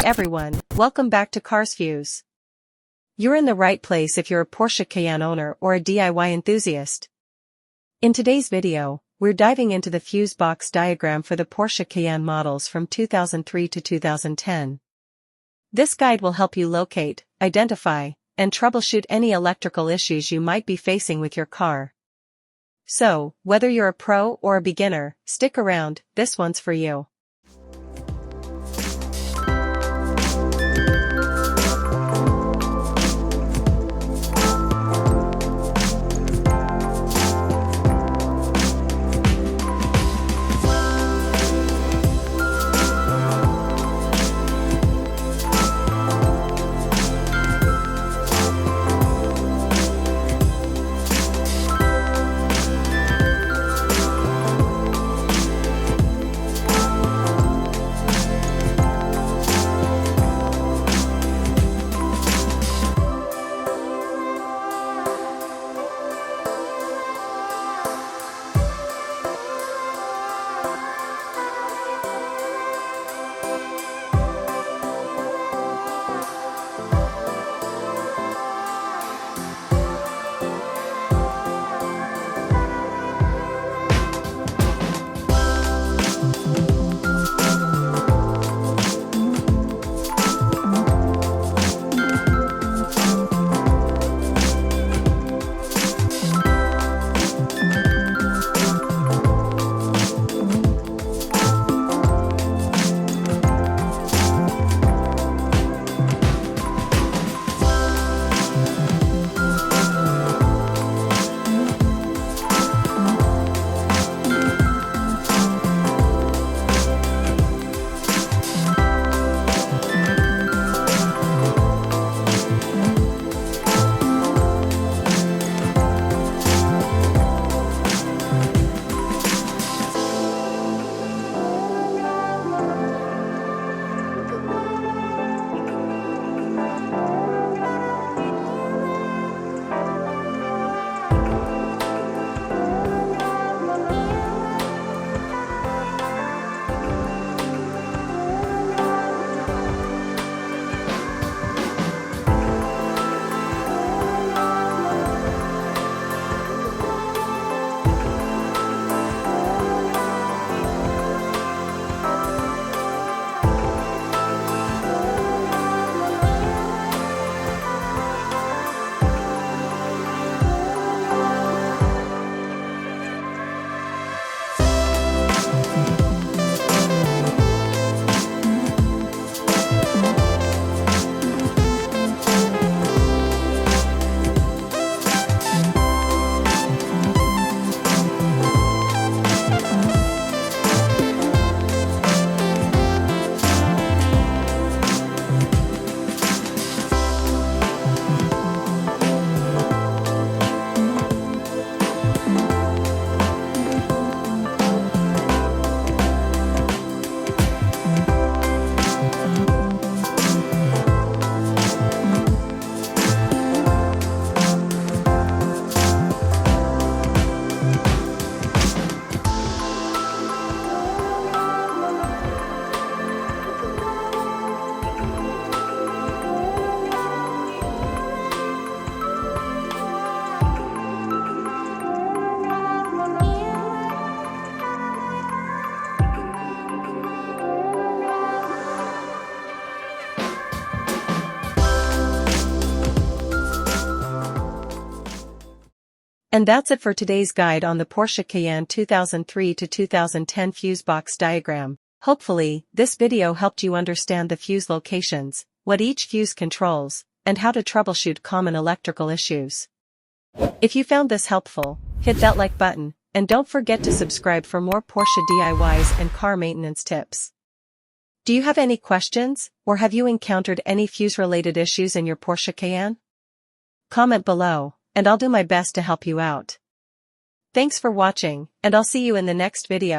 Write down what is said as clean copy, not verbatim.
Hey everyone, welcome back to Cars Fuse. You're in the right place if you're a Porsche Cayenne owner or a DIY enthusiast. In today's video, we're diving into the Fusebox diagram for the Porsche Cayenne models from 2003 to 2010. This guide will help you locate, identify, and troubleshoot any electrical issues you might be facing with your car. So, whether you're a pro or a beginner, stick around, this one's for you. And that's it for today's guide on the Porsche Cayenne 2003 to 2010 Fusebox diagram. Hopefully, this video helped you understand the fuse locations, what each fuse controls, and how to troubleshoot common electrical issues. If you found this helpful, hit that like button, and don't forget to subscribe for more Porsche DIYs and car maintenance tips. Do you have any questions, or have you encountered any fuse-related issues in your Porsche Cayenne? Comment below, and I'll do my best to help you out. Thanks for watching, and I'll see you in the next video.